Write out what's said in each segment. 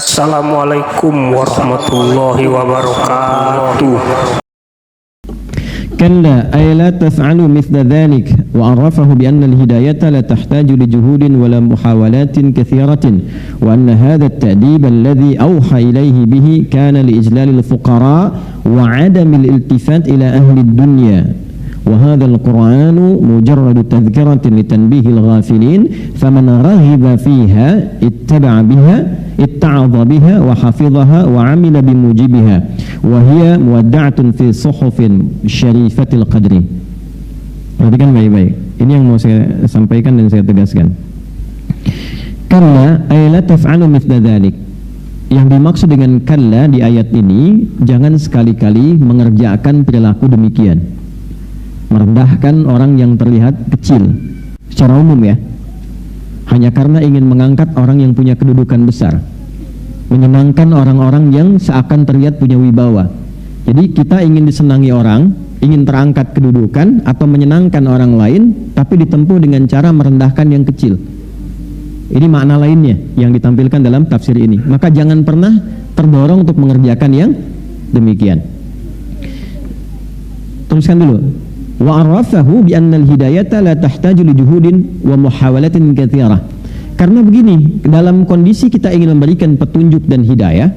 Assalamualaikum warahmatullahi wabarakatuh. كلا أي لا تفعل مثل ذلك وعرفه بأن الهداية لا تحتاج لجهود ولا محاولات كثيرة وأن هذا التأديب الذي أوحى إليه به كان لإجلال الفقراء وعدم الالتفات إلى أهل الدنيا وهذا القرآن مجرد تذكرة لتنبيه الغافلين فمن رغب فيها اتعظ بها وحفظها وعمل بموجبها وهي مودعة في صحف شريفة القدر. Perhatikan baik-baik. Ini yang mau saya sampaikan dan saya tegaskan. Kalla ay la taf'alu mithla dzalik. Yang dimaksud dengan kalla di ayat ini, jangan sekali-kali mengerjakan perilaku demikian. Merendahkan orang yang terlihat kecil secara umum ya, hanya karena ingin mengangkat orang yang punya kedudukan besar, menyenangkan orang-orang yang seakan terlihat punya wibawa. Jadi kita ingin disenangi orang, ingin terangkat kedudukan atau menyenangkan orang lain, tapi ditempuh dengan cara merendahkan yang kecil. Ini makna lainnya yang ditampilkan dalam tafsir ini. Maka jangan pernah terdorong untuk mengerjakan yang demikian. Teruskan dulu. Wa'arafahu bi'annal hidayata la tahtaju li juhudin wa muhawalatin katsirah. Karena begini, dalam kondisi kita ingin memberikan petunjuk dan hidayah,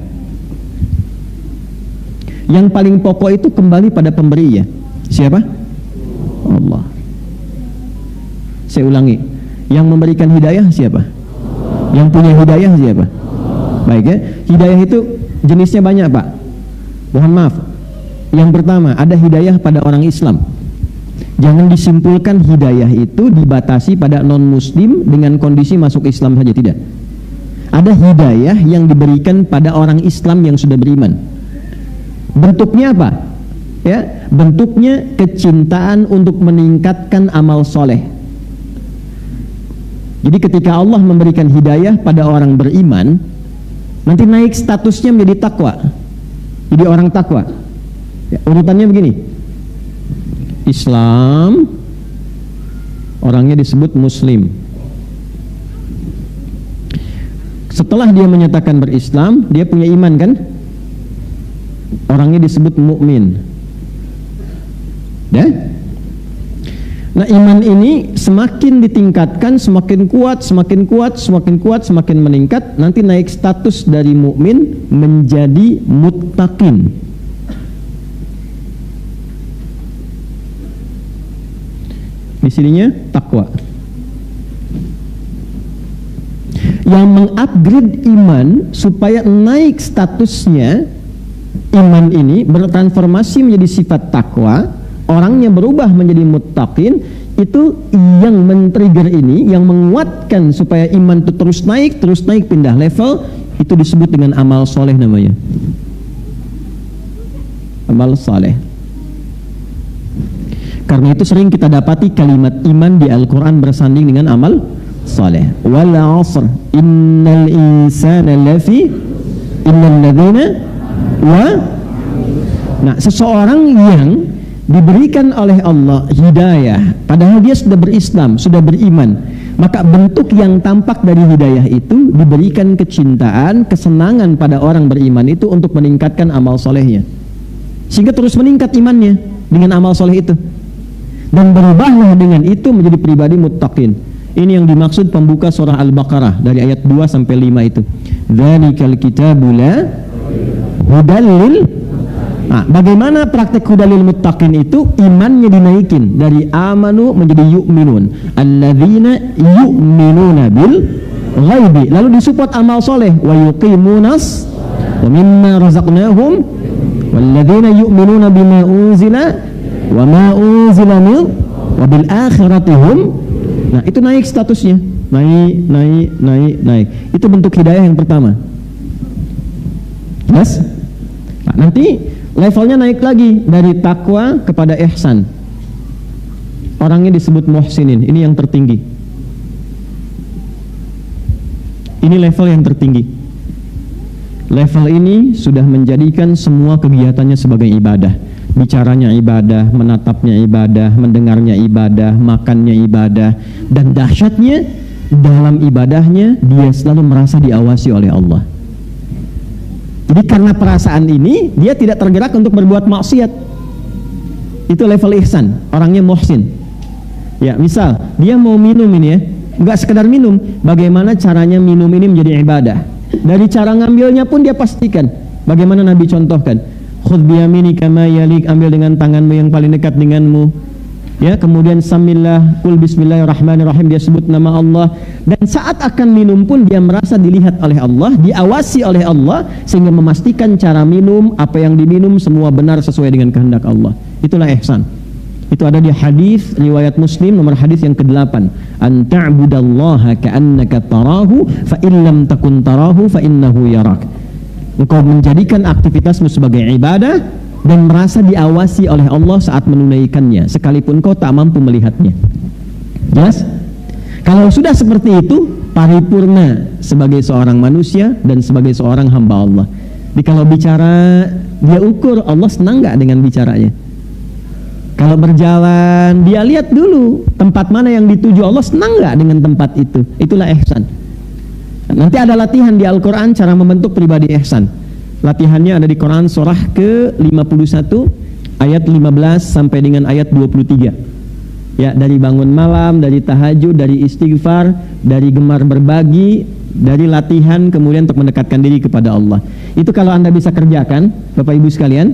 yang paling pokok itu kembali pada pemberi ya. Siapa? Allah. Saya ulangi, yang memberikan hidayah siapa? Yang punya hidayah siapa? Baik ya, hidayah itu jenisnya banyak Pak. Mohon maaf. Yang pertama, ada hidayah pada orang Islam. Jangan disimpulkan hidayah itu dibatasi pada non-muslim dengan kondisi masuk Islam saja, tidak. Ada hidayah yang diberikan pada orang Islam yang sudah beriman. Bentuknya apa? Ya, bentuknya kecintaan untuk meningkatkan amal soleh. Jadi ketika Allah memberikan hidayah pada orang beriman, nanti naik statusnya menjadi takwa. Jadi orang takwa. Ya, urutannya begini. Islam, orangnya disebut muslim. Setelah dia menyatakan berislam, dia punya iman kan? Orangnya disebut mukmin. Ya? Nah, iman ini semakin ditingkatkan, semakin kuat, semakin kuat, semakin kuat, semakin meningkat, nanti naik status dari mukmin menjadi muttaqin. Di sininya takwa. Yang mengupgrade iman supaya naik statusnya, iman ini bertransformasi menjadi sifat takwa, orangnya berubah menjadi muttaqin, itu yang men-trigger ini, yang menguatkan supaya iman itu terus naik pindah level, itu disebut dengan amal soleh namanya. Amal soleh. Karena itu sering kita dapati kalimat iman di Al-Quran bersanding dengan amal saleh. Wal 'asr innal insana lafi innal ladzina wa. Nah, seseorang yang diberikan oleh Allah hidayah padahal dia sudah berislam, sudah beriman, maka bentuk yang tampak dari hidayah itu diberikan kecintaan, kesenangan pada orang beriman itu untuk meningkatkan amal solehnya, sehingga terus meningkat imannya dengan amal soleh itu. Dan berubahlah dengan itu menjadi pribadi muttaqin. Ini yang dimaksud pembuka surah Al-Baqarah dari ayat 2 sampai 5 itu. Dzalikal kitabu la hudal lil. Nah, bagaimana praktek hudalil muttaqin itu? Imannya dinaikin dari amanu menjadi yu'minun. Alladzina yu'minuna bil ghaibi. Lalu disupport amal soleh wa yuqimunas wa mimma razaqnahum walladzina yu'minuna bima unzila wa ma unzila min wa bil akhirati hum. Nah, itu naik statusnya, naik. Itu bentuk hidayah yang pertama. Jelas? Nah, nanti levelnya naik lagi dari takwa kepada ihsan. Orangnya disebut muhsinin. Ini yang tertinggi. Ini level yang tertinggi. Level ini sudah menjadikan semua kegiatannya sebagai ibadah. Bicaranya ibadah, menatapnya ibadah, mendengarnya ibadah, makannya ibadah, dan dahsyatnya dalam ibadahnya dia selalu merasa diawasi oleh Allah. Jadi karena perasaan ini dia tidak tergerak untuk berbuat maksiat. Itu level ihsan, orangnya muhsin. Ya, misal dia mau minum ini ya, nggak sekedar minum, bagaimana caranya minum ini menjadi ibadah. Dari cara ngambilnya pun dia pastikan. Bagaimana Nabi contohkan? Khudh biyaminika ma yalik, ambil dengan tanganmu yang paling dekat denganmu. Ya, kemudian samillah, kul bismillahirrahmanirrahim, dia sebut nama Allah, dan saat akan minum pun dia merasa dilihat oleh Allah, diawasi oleh Allah, sehingga memastikan cara minum, apa yang diminum semua benar sesuai dengan kehendak Allah. Itulah ihsan. Itu ada di hadis riwayat Muslim nomor hadis yang ke-8. An ta'budallaha ka'annaka tarahu fa in lam takun tarahu fa innahu yarak. Engkau menjadikan aktivitasmu sebagai ibadah dan merasa diawasi oleh Allah saat menunaikannya, sekalipun kau tak mampu melihatnya. Jelas? Kalau sudah seperti itu, paripurna sebagai seorang manusia dan sebagai seorang hamba Allah. Jadi kalau bicara, dia ukur Allah senang nggak dengan bicaranya. Kalau berjalan, dia lihat dulu tempat mana yang dituju, Allah senang nggak dengan tempat itu. Itulah ihsan. Nanti ada latihan di Al-Quran cara membentuk pribadi ihsan. Latihannya ada di Quran surah ke-51 ayat 15 sampai dengan ayat 23. Ya, dari bangun malam, dari tahajud, dari istighfar, dari gemar berbagi, dari latihan kemudian untuk mendekatkan diri kepada Allah. Itu kalau Anda bisa kerjakan, Bapak Ibu sekalian,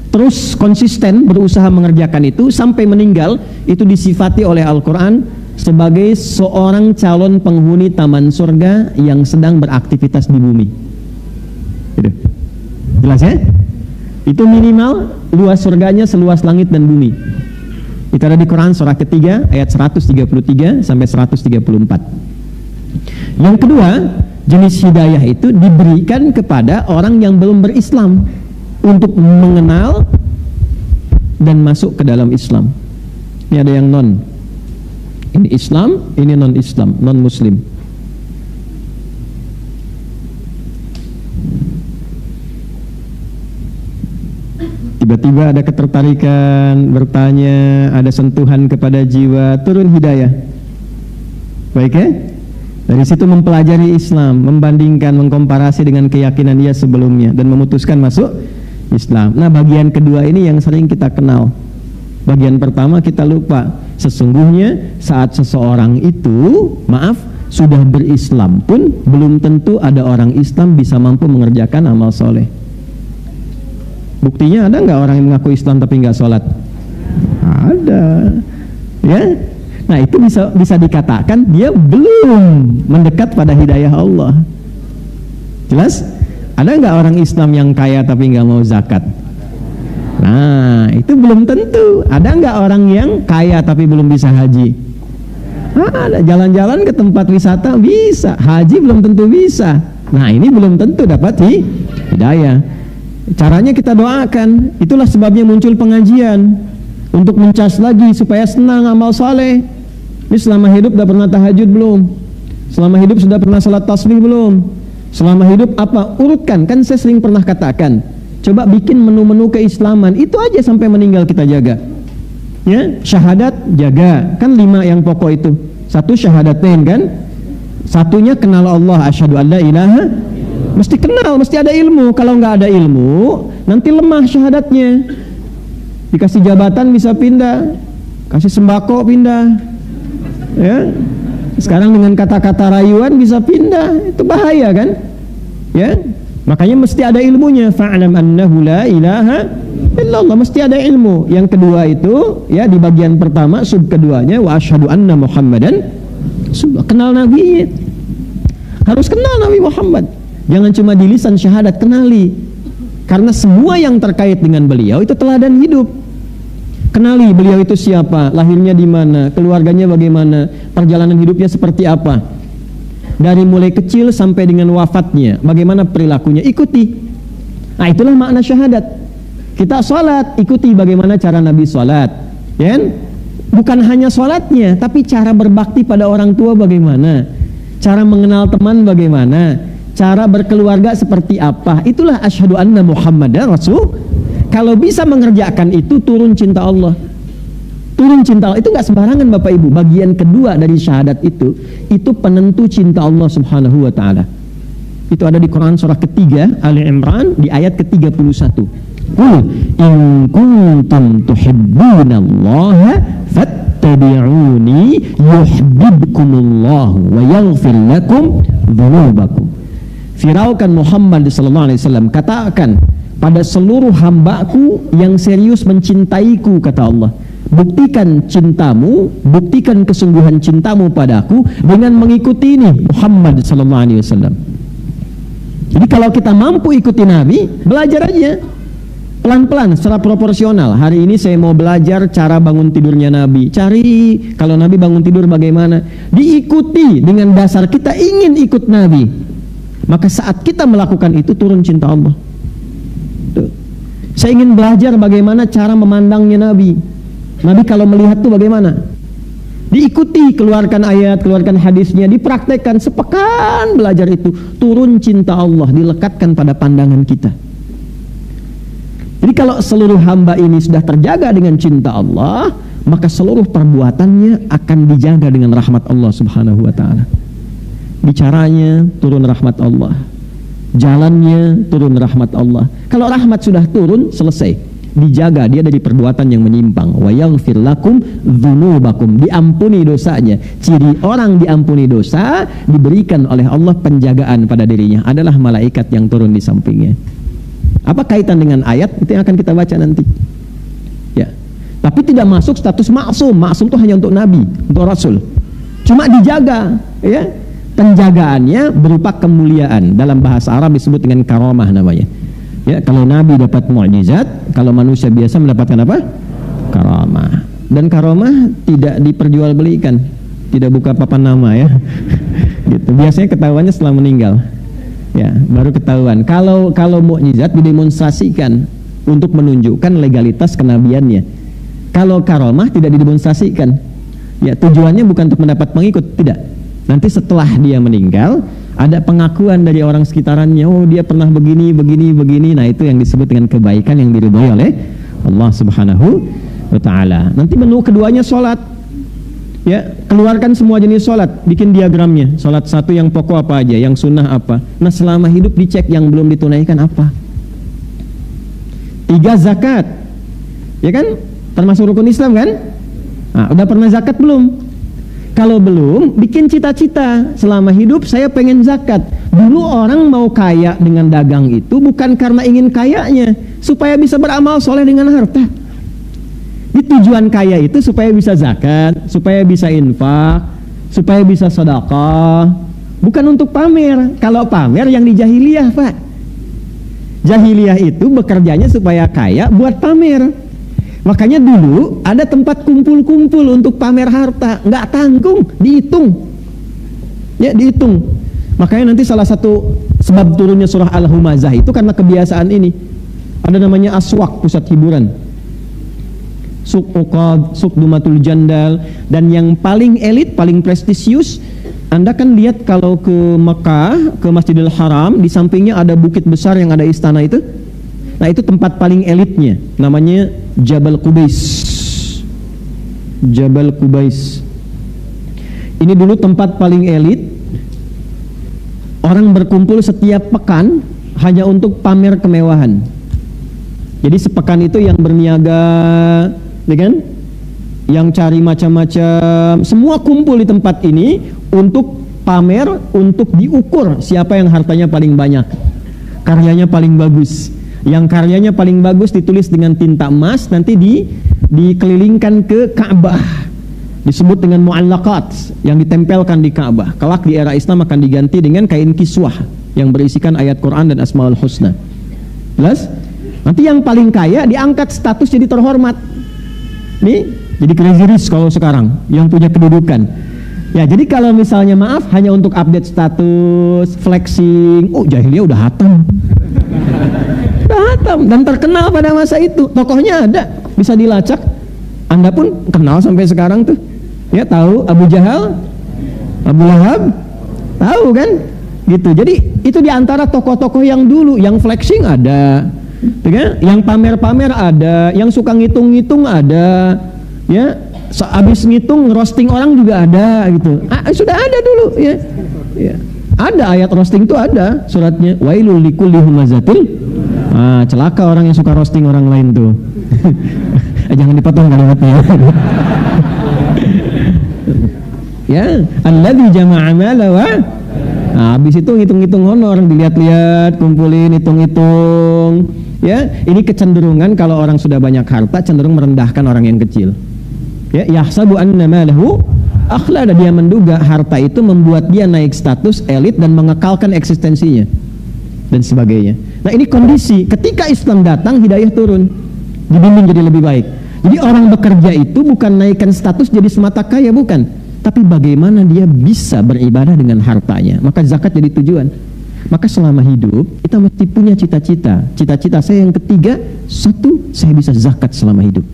terus konsisten berusaha mengerjakan itu sampai meninggal, itu disifati oleh Al-Quran sebagai seorang calon penghuni taman surga yang sedang beraktivitas di bumi. Gitu. Jelas ya? Itu minimal luas surganya seluas langit dan bumi. Itu ada di Quran surah ketiga ayat 133 sampai 134. Yang kedua, jenis hidayah itu diberikan kepada orang yang belum berislam untuk mengenal dan masuk ke dalam Islam. Ini ada yang non. Ini Islam, ini non-Islam, non-Muslim. Tiba-tiba ada ketertarikan, bertanya, ada sentuhan kepada jiwa, turun hidayah. Baik ya? Dari situ mempelajari Islam, membandingkan, mengkomparasi dengan keyakinan dia sebelumnya, dan memutuskan masuk Islam. Nah, bagian kedua ini yang sering kita kenal. Bagian pertama kita lupa. Sesungguhnya saat seseorang itu, maaf, sudah berislam pun, belum tentu ada orang Islam bisa mampu mengerjakan amal soleh. Buktinya ada nggak orang yang mengaku Islam tapi nggak sholat? Ada, ya. Nah itu bisa dikatakan dia belum mendekat pada hidayah Allah. Jelas? Ada nggak orang Islam yang kaya tapi nggak mau zakat? Nah itu belum tentu. Ada nggak orang yang kaya tapi belum bisa haji? Ada. Jalan-jalan ke tempat wisata bisa, haji belum tentu bisa. Nah ini belum tentu dapat hidayah. Caranya kita doakan. Itulah sebabnya muncul pengajian untuk mencas lagi supaya senang amal saleh. Ini selama hidup sudah pernah tahajud belum? Selama hidup sudah pernah salat tasbih belum? Selama hidup apa? Urutkan. Kan saya sering pernah katakan, coba bikin menu-menu keislaman. Itu aja sampai meninggal kita jaga. Ya, syahadat jaga. Kan 5 yang pokok itu. 1 syahadatain kan? Satunya kenal Allah, asyhadu an la ilaha. Mesti kenal, mesti ada ilmu. Kalau nggak ada ilmu, nanti lemah syahadatnya. Dikasih jabatan bisa pindah, kasih sembako pindah. Ya, sekarang dengan kata-kata rayuan bisa pindah, itu bahaya kan? Ya, makanya mesti ada ilmunya. Fa'lam annahu la ilaha illallah, mesti ada ilmu. Yang kedua itu, ya di bagian pertama, sub keduanya, wa asyhadu anna Muhammadan, kenal Nabi. Harus kenal Nabi Muhammad. Jangan cuma di lisan syahadat, kenali. Karena semua yang terkait dengan beliau itu teladan hidup. Kenali beliau itu siapa, lahirnya di mana, keluarganya bagaimana, perjalanan hidupnya seperti apa. Dari mulai kecil sampai dengan wafatnya, bagaimana perilakunya, ikuti. Nah itulah makna syahadat. Kita sholat, ikuti bagaimana cara Nabi sholat. Ya? Bukan hanya sholatnya, tapi cara berbakti pada orang tua bagaimana, cara mengenal teman bagaimana, cara berkeluarga seperti apa. Itulah asyhadu anna Muhammadar Rasul. Kalau bisa mengerjakan itu, turun cinta Allah. Turun cinta Allah itu nggak sembarangan Bapak Ibu. Bagian kedua dari syahadat itu penentu cinta Allah Subhanahu wa taala. Itu ada di Quran surah ketiga Ali Imran di ayat ke-31. Qul in kuntum tuhibbunallaha fattabi'uni yuhibbukumullahu wa yaghfir lakum dzunubakum. Firaukan Muhammad sallallahu alaihi wasallam, katakan pada seluruh hambaku yang serius mencintaiku, kata Allah, buktikan cintamu, buktikan kesungguhan cintamu padaku dengan mengikuti ini Muhammad sallallahu alaihi wasallam. Jadi kalau kita mampu ikuti Nabi, belajar aja pelan-pelan secara proporsional. Hari ini saya mau belajar cara bangun tidurnya Nabi. Cari kalau Nabi bangun tidur bagaimana, diikuti dengan dasar kita ingin ikut Nabi. Maka saat kita melakukan itu turun cinta Allah. Tuh. Saya ingin belajar bagaimana cara memandangnya Nabi. Nabi kalau melihat tuh bagaimana? Diikuti, keluarkan ayat, keluarkan hadisnya, dipraktekkan, sepekan belajar itu, turun cinta Allah, dilekatkan pada pandangan kita. Jadi kalau seluruh hamba ini sudah terjaga dengan cinta Allah, maka seluruh perbuatannya akan dijaga dengan rahmat Allah subhanahu wa ta'ala. Bicaranya turun rahmat Allah, jalannya turun rahmat Allah. Kalau rahmat sudah turun, selesai, dijaga dia dari perbuatan yang menyimpang. Wa yaghfir lakum dzunubakum, diampuni dosanya. Ciri orang diampuni dosa, diberikan oleh Allah penjagaan pada dirinya, adalah malaikat yang turun di sampingnya. Apa kaitan dengan ayat itu yang akan kita baca nanti? Ya. Tapi tidak masuk status maksum. Maksum itu hanya untuk nabi, untuk rasul. Cuma dijaga, ya. Penjagaannya berupa kemuliaan. Dalam bahasa Arab disebut dengan karamah namanya. Ya, kalau nabi dapat mukjizat, kalau manusia biasa mendapatkan apa? Karamah. Dan karamah tidak diperjualbelikan, tidak buka papan nama ya. Gitu. Biasanya ketahuannya setelah meninggal. Ya, baru ketahuan. Kalau mukjizat didemonstrasikan untuk menunjukkan legalitas kenabiannya. Kalau karamah tidak didemonstrasikan. Ya, tujuannya bukan untuk mendapat pengikut, tidak. Nanti setelah dia meninggal, ada pengakuan dari orang sekitarannya, oh dia pernah begini, begini, begini. Nah, itu yang disebut dengan kebaikan yang diridhoi oleh Allah Subhanahu wa taala. Nanti menu keduanya salat. Ya, keluarkan semua jenis sholat, bikin diagramnya. Sholat satu yang pokok apa aja, yang sunnah apa. Nah, selama hidup dicek yang belum ditunaikan apa. 3 zakat, ya kan? Termasuk rukun Islam kan? Nah, udah pernah zakat belum? Kalau belum, bikin cita-cita. Selama hidup saya pengen zakat. Dulu orang mau kaya dengan dagang itu bukan karena ingin kayanya, supaya bisa beramal soleh dengan harta. Di tujuan kaya itu supaya bisa zakat, supaya bisa infak, supaya bisa sedekah, bukan untuk pamer. Kalau pamer yang di jahiliyah, Pak. Jahiliyah itu bekerjanya supaya kaya buat pamer. Makanya dulu ada tempat kumpul-kumpul untuk pamer harta, nggak tanggung, dihitung. Ya, dihitung. Makanya nanti salah satu sebab turunnya surah Al-Humazah itu karena kebiasaan ini. Ada namanya aswak, pusat hiburan. Suq Uqad, Suq Dumatul Jandal, dan yang paling elit, paling prestisius, Anda kan lihat kalau ke Mekah, ke Masjidil Haram, di sampingnya ada bukit besar yang ada istana itu. Nah, itu tempat paling elitnya, namanya Jabal Qubais. Jabal Qubais. Ini dulu tempat paling elit. Orang berkumpul setiap pekan hanya untuk pamer kemewahan. Jadi sepekan itu yang berniaga, ya kan? Yang cari macam-macam, semua kumpul di tempat ini untuk pamer, untuk diukur siapa yang hartanya paling banyak, karyanya paling bagus. Yang karyanya paling bagus ditulis dengan tinta emas, nanti dikelilingkan ke Ka'bah, disebut dengan mu'allaqat, yang ditempelkan di Ka'bah. Kelak di era Islam akan diganti dengan kain kiswah yang berisikan ayat Quran dan Asmaul Husna. Jelas? Nanti yang paling kaya diangkat status jadi terhormat. Nih, jadi crazy rich kalau sekarang, yang punya kedudukan. Ya, jadi kalau misalnya maaf hanya untuk update status, flexing, oh jahiliyah udah hatam. Udah hatam dan terkenal pada masa itu. Tokohnya ada, bisa dilacak. Anda pun kenal sampai sekarang tuh. Ya, tahu Abu Jahal, Abu Lahab, tahu kan? Gitu. Jadi itu diantara tokoh-tokoh yang dulu, yang flexing ada. Yang pamer-pamer ada, yang suka ngitung-ngitung ada, ya, habis ngitung roasting orang juga ada, gitu. Sudah ada dulu, ya. Ya. Ada ayat roasting itu ada suratnya. Wailul likulli humazatil. Celaka orang yang suka roasting orang lain tuh. Jangan dipotong kalimatnya. Ya, alladzi jama'a mala wa. Habis itu hitung-hitung honor, dilihat-lihat, kumpulin, hitung-hitung. Ya, ini kecenderungan kalau orang sudah banyak harta cenderung merendahkan orang yang kecil. Ya, yahsabu anna malahu akhlada, dia menduga harta itu membuat dia naik status elit dan mengekalkan eksistensinya dan sebagainya. Nah, ini kondisi ketika Islam datang, hidayah turun, dibimbing jadi lebih baik. Jadi orang bekerja itu bukan naikkan status jadi semata kaya, bukan, tapi bagaimana dia bisa beribadah dengan hartanya. Maka zakat jadi tujuan. Maka selama hidup kita mesti punya cita-cita. Cita-cita saya yang ketiga, satu, saya bisa zakat selama hidup.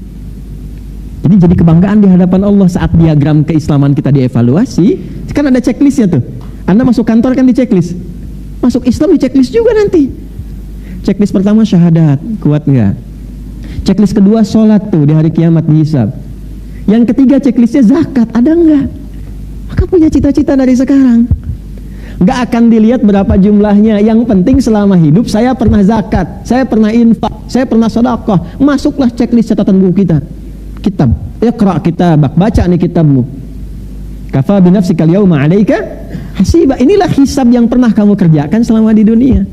Jadi kebanggaan di hadapan Allah saat diagram keislaman kita dievaluasi. Kan ada checklistnya tuh. Anda masuk kantor kan di checklist. Masuk Islam di checklist juga nanti. Checklist pertama syahadat, kuat enggak? Checklist kedua sholat tuh di hari kiamat dihisab. Yang ketiga checklistnya zakat, ada enggak? Maka punya cita-cita dari sekarang. Enggak akan dilihat berapa jumlahnya. Yang penting selama hidup saya pernah zakat, saya pernah infak, saya pernah sedekah. Masuklah checklist catatan buku kita. Kitab, iqra kitabak, baca nih kitabmu. Kafa binafsika al-yawma 'alaika hasiba. Inilah hisab yang pernah kamu kerjakan selama di dunia.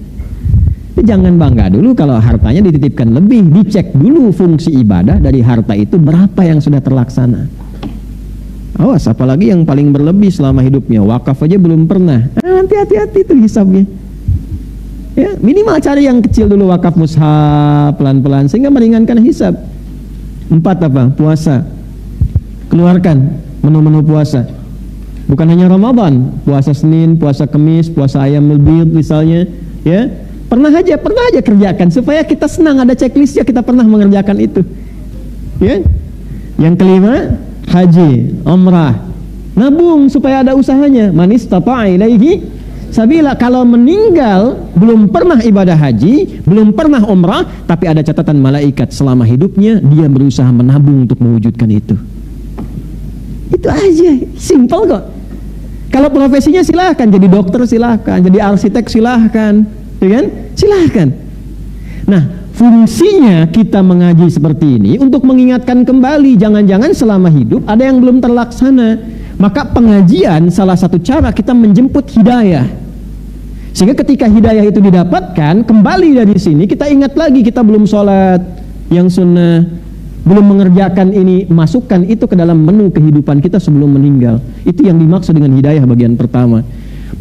Jadi jangan bangga dulu kalau hartanya dititipkan lebih, dicek dulu fungsi ibadah dari harta itu berapa yang sudah terlaksana. Awas, apalagi yang paling berlebih selama hidupnya, wakaf aja belum pernah. Nanti hati-hati tuh hisabnya. Ya, minimal cari yang kecil dulu, wakaf mushaf pelan-pelan sehingga meringankan hisab. 4 apa? Puasa. Keluarkan menu-menu puasa. Bukan hanya Ramadan, puasa Senin, puasa Kamis, puasa Ayyamul Bid misalnya, ya. Pernah aja kerjakan supaya kita senang, ada checklistnya, kita pernah mengerjakan itu. Ya. Yang kelima, haji, umrah. Nabung supaya ada usahanya. Man istata'a ilaihi sabila. Kalau meninggal belum pernah ibadah haji, belum pernah umrah, tapi ada catatan malaikat selama hidupnya dia berusaha menabung untuk mewujudkan itu. Itu aja, simple kok. Kalau profesinya silahkan jadi dokter, silahkan jadi arsitek, silahkan, ya kan? Silahkan. Nah, fungsinya kita mengaji seperti ini untuk mengingatkan kembali, jangan-jangan selama hidup ada yang belum terlaksana. Maka pengajian salah satu cara kita menjemput hidayah. Sehingga ketika hidayah itu didapatkan, kembali dari sini kita ingat lagi kita belum sholat yang sunnah, belum mengerjakan ini, masukkan itu ke dalam menu kehidupan kita sebelum meninggal. Itu yang dimaksud dengan hidayah bagian pertama.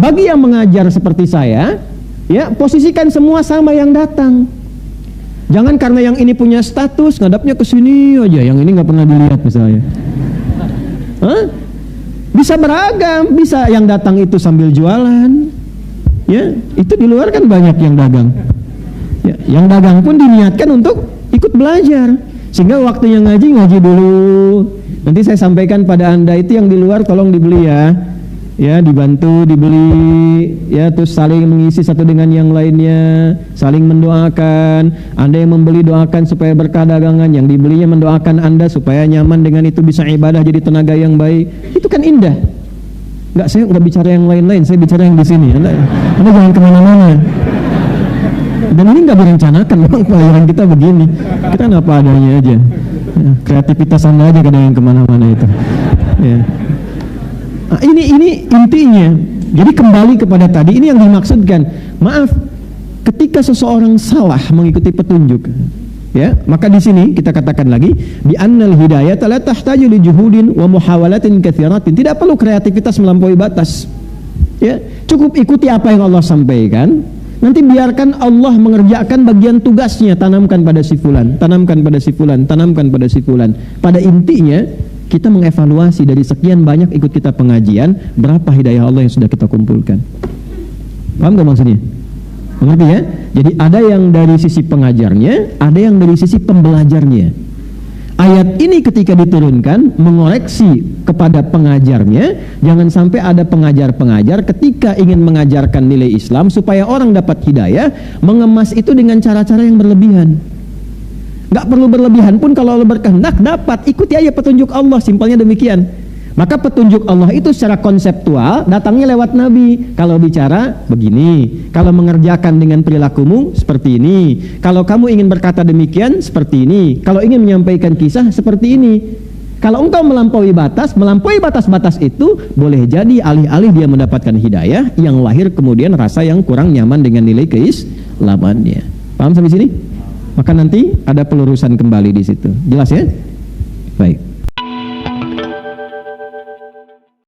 Bagi yang mengajar seperti saya, ya, posisikan semua sama yang datang. Jangan karena yang ini punya status ngadapnya ke sini aja, yang ini nggak pernah dilihat misalnya. Bisa beragam, bisa yang datang itu sambil jualan. Ya, itu di luar kan banyak yang dagang. Ya, yang dagang pun diniatkan untuk ikut belajar. Sehingga waktunya ngaji dulu. Nanti saya sampaikan pada Anda itu yang di luar tolong dibeli ya. Ya, dibantu dibeli, ya, terus saling mengisi satu dengan yang lainnya, saling mendoakan. Anda yang membeli doakan supaya berkah dagangan, yang dibelinya mendoakan Anda supaya nyaman dengan itu, bisa ibadah jadi tenaga yang baik. Itu kan indah. Enggak, saya nggak bicara yang lain-lain, saya bicara yang di sini. Anda jangan kemana-mana. Dan ini nggak berencanakan, memang pelayaran kita begini. Kita apa adanya aja. Ya, kreativitas Anda aja kadang yang kemana-mana itu. Ya. Nah, ini intinya. Jadi kembali kepada tadi, ini yang dimaksudkan. Maaf, ketika seseorang salah mengikuti petunjuk, ya, maka di sini kita katakan lagi, bi annal hidayata la tahtaju li juhudin wa muhawalatin katsiratin. Tidak perlu kreativitas melampaui batas. Ya, cukup ikuti apa yang Allah sampaikan. Nanti biarkan Allah mengerjakan bagian tugasnya, tanamkan pada si fulan, tanamkan pada si fulan, tanamkan pada si fulan. Pada intinya kita mengevaluasi dari sekian banyak ikut kita pengajian, berapa hidayah Allah yang sudah kita kumpulkan. Paham gak maksudnya? Mengerti ya? Jadi ada yang dari sisi pengajarnya, ada yang dari sisi pembelajarnya. Ayat ini ketika diturunkan mengoreksi kepada pengajarnya, jangan sampai ada pengajar-pengajar ketika ingin mengajarkan nilai Islam supaya orang dapat hidayah, mengemas itu dengan cara-cara yang berlebihan. Gak perlu berlebihan pun, kalau Allah berkehendak dapat, ikuti aja petunjuk Allah, simpelnya demikian. Maka petunjuk Allah itu secara konseptual datangnya lewat Nabi. Kalau bicara begini, kalau mengerjakan dengan perilakumu seperti ini, kalau kamu ingin berkata demikian seperti ini, kalau ingin menyampaikan kisah seperti ini. Kalau engkau melampaui batas-batas itu boleh jadi alih-alih dia mendapatkan hidayah, yang lahir kemudian rasa yang kurang nyaman dengan nilai keislamannya. Paham sampai sini? Maka nanti ada pelurusan kembali di situ. Jelas ya? Baik.